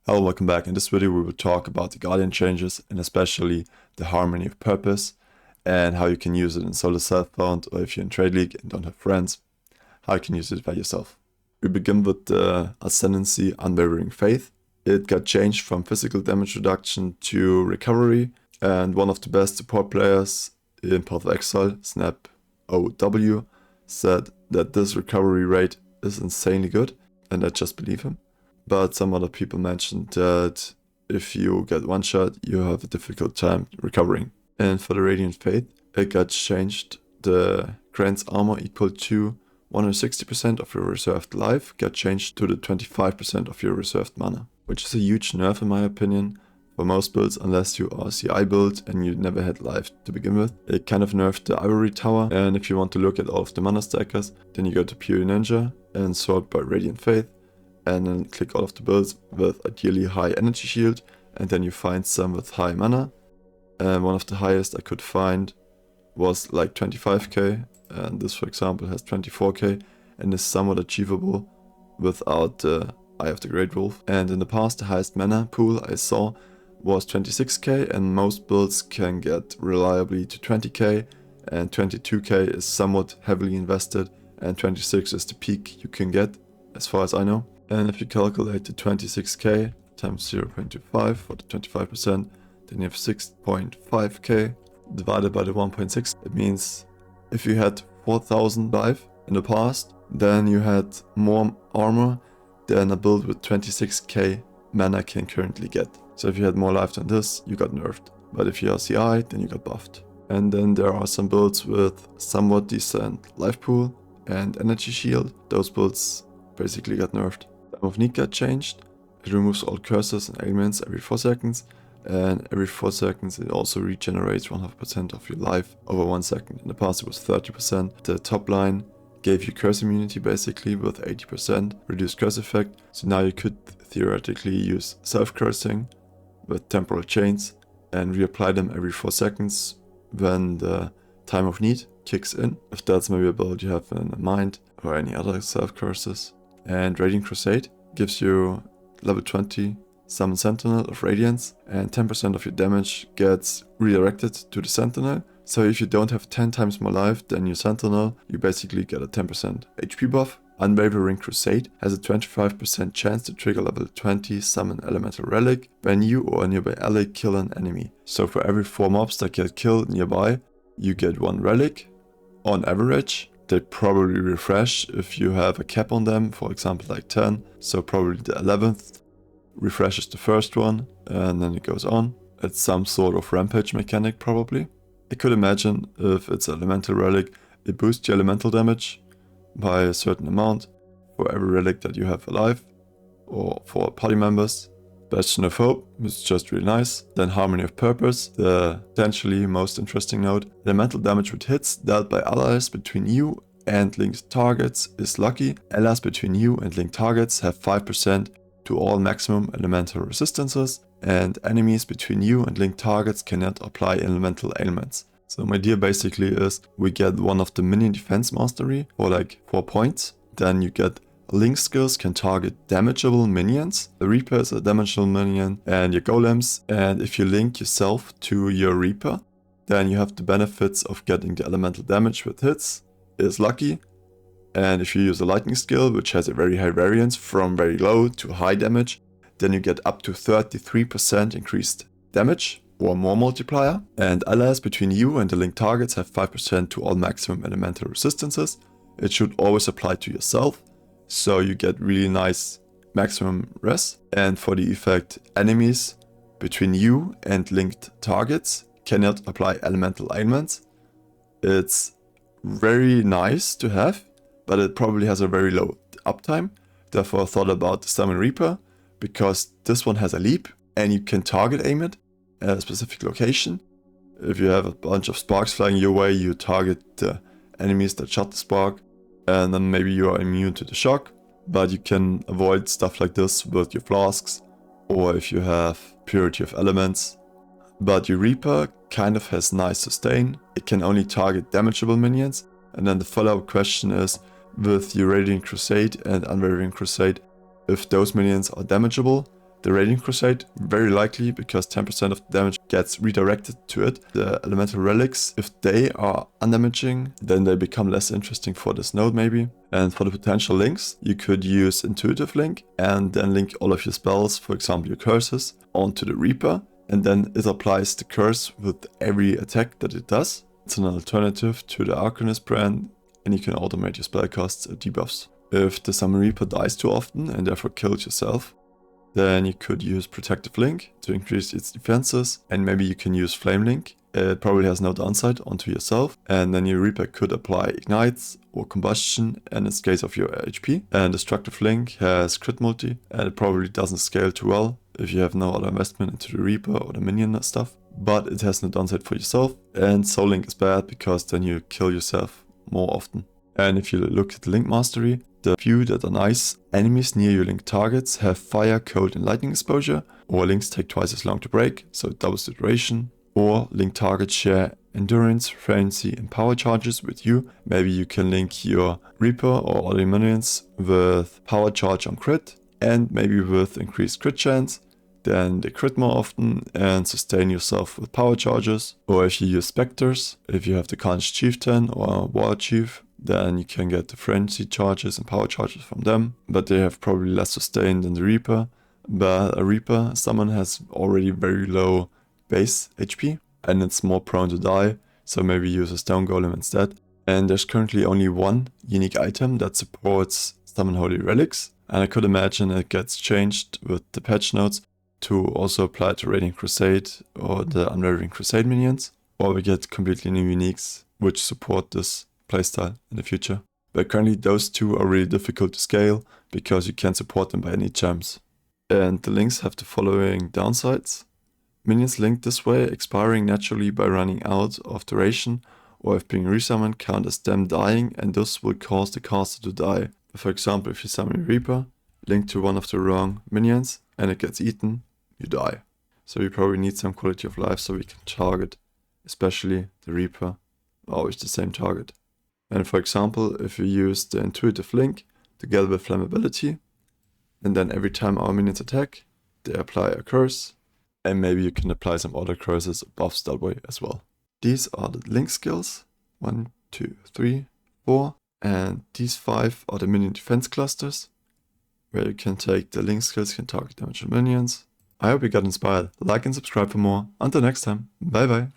Hello, welcome back. In this video we will talk about the Guardian changes and especially the Harmony of Purpose and how you can use it in solo self-found, or if you're in Trade League and don't have friends, how you can use it by yourself. We begin with the Ascendancy Unwavering Faith. It got changed from physical damage reduction to recovery, and one of the best support players in Path of Exile, Snap OW, said that this recovery rate is insanely good, and I just believe him. But some other people mentioned that if you get one shot, you have a difficult time recovering. And for the Radiant Faith, it got changed. The grants armor equal to 160% of your reserved life got changed to the 25% of your reserved mana, which is a huge nerf in my opinion. For most builds, unless you are CI build and you never had life to begin with. It kind of nerfed the Ivory Tower, and if you want to look at all of the mana stackers, then you go to PoE Ninja and sort by Radiant Faith, and then click all of the builds with ideally high energy shield, and then you find some with high mana. And one of the highest I could find was like 25k, and this for example has 24k and is somewhat achievable without the Eye of the Great Wolf. And in the past the highest mana pool I saw was 26k, and most builds can get reliably to 20k, and 22k is somewhat heavily invested, and 26 is the peak you can get as far as I know. And if you calculate the 26k times 0.25 for the 25%, then you have 6.5k divided by the 1.6. It means if you had 4000 life in the past, then you had more armor than a build with 26k mana can currently get. So if you had more life than this, you got nerfed. But if you are CI, then you got buffed. And then there are some builds with somewhat decent life pool and energy shield. Those builds basically got nerfed. Time of Need got changed. It removes all curses and ailments every 4 seconds, and every 4 seconds it also regenerates 100% of your life over 1 second. In the past it was 30%. The top line gave you curse immunity basically with 80% reduced curse effect, so now you could theoretically use self-cursing with temporal chains and reapply them every 4 seconds when the Time of Need kicks in, if that's maybe a build you have in mind, or any other self-curses. And Radiant Crusade gives you level 20 Summon Sentinel of Radiance, and 10% of your damage gets redirected to the Sentinel. So if you don't have 10 times more life than your Sentinel, you basically get a 10% HP buff. Unwavering Crusade has a 25% chance to trigger level 20 Summon Elemental Relic when you or a nearby ally kill an enemy. So for every 4 mobs that get killed nearby, you get 1 relic on average. They probably refresh if you have a cap on them, for example like 10, so probably the 11th refreshes the first one, and then it goes on. It's some sort of rampage mechanic probably. I could imagine if it's elemental relic, it boosts your elemental damage by a certain amount for every relic that you have alive, or for party members. Bastion of Hope is just really nice. Then Harmony of Purpose, the potentially most interesting node. Elemental damage with hits dealt by allies between you and linked targets is lucky. Allies between you and linked targets have 5% to all maximum elemental resistances, and enemies between you and linked targets cannot apply elemental ailments. So my idea basically is we get one of the minion defense mastery for like 4 points. Then you get link skills can target damageable minions. The Reaper is a damageable minion, and your golems. And if you link yourself to your Reaper, then you have the benefits of getting the elemental damage with hits, is lucky. And if you use a lightning skill, which has a very high variance from very low to high damage, then you get up to 33% increased damage or more multiplier. And allies between you and the linked targets have 5% to all maximum elemental resistances. It should always apply to yourself, so you get really nice maximum res. And for the effect, enemies between you and linked targets cannot apply elemental ailments. It's very nice to have, but it probably has a very low uptime. Therefore I thought about the Summon Reaper, because this one has a leap and you can target aim it at a specific location. If you have a bunch of sparks flying your way, you target the enemies that shot the spark, and then maybe you are immune to the shock. But you can avoid stuff like this with your flasks, or if you have Purity of Elements. But your Reaper kind of has nice sustain. It can only target damageable minions. And then the follow-up question is, with your Radiant Crusade and Unwavering Crusade, if those minions are damageable, The Radiant Crusade, very likely, because 10% of the damage gets redirected to it. The Elemental Relics, if they are undamaging, then they become less interesting for this node maybe. And for the potential links, you could use Intuitive Link and then link all of your spells, for example your curses, onto the Reaper. And then it applies the curse with every attack that it does. It's an alternative to the Arcanist brand, and you can automate your spell costs and debuffs. If the Summon Reaper dies too often and therefore kills yourself, then you could use Protective Link to increase its defenses, and maybe you can use Flame Link. It probably has no downside onto yourself, and then your Reaper could apply Ignites or Combustion and it scales off your HP. And Destructive Link has Crit Multi, and it probably doesn't scale too well if you have no other investment into the Reaper or the minion stuff. But it has no downside for yourself, and Soul Link is bad because then you kill yourself more often. And if you look at the Link Mastery, the few that are nice, enemies near your link targets have fire, cold and lightning exposure, or links take twice as long to break, so it doubles the duration, or link targets share endurance, frenzy and power charges with you. Maybe you can link your Reaper or all your minions with power charge on crit, and maybe with increased crit chance, then they crit more often and sustain yourself with power charges. Or if you use Spectres, if you have the Carnage Chieftain or War Chief, then you can get the frenzy charges and power charges from them, but they have probably less sustain than the Reaper. But a Reaper summon has already very low base HP and it's more prone to die, so maybe use a Stone Golem instead. And there's currently only one unique item that supports Summon Holy Relics, and I could imagine it gets changed with the patch notes to also apply to Radiant Crusade or the Unwavering Crusade minions, or we get completely new uniques which support this playstyle in the future. But currently those two are really difficult to scale because you can't support them by any gems. And the links have the following downsides. Minions linked this way expiring naturally by running out of duration, or if being resummoned count as them dying, and this will cause the caster to die. For example, if you summon a Reaper, link to one of the wrong minions and it gets eaten, you die. So you probably need some quality of life so we can target, especially the Reaper, always the same target. And for example, if we use the Intuitive Link together with Flammability, and then every time our minions attack, they apply a curse, and maybe you can apply some other curses buffs that way as well. These are the link skills, 1, 2, 3, 4, and these 5 are the minion defense clusters, where you can take the link skills, can target damage on minions. I hope you got inspired. Like and subscribe for more. Until next time, bye bye.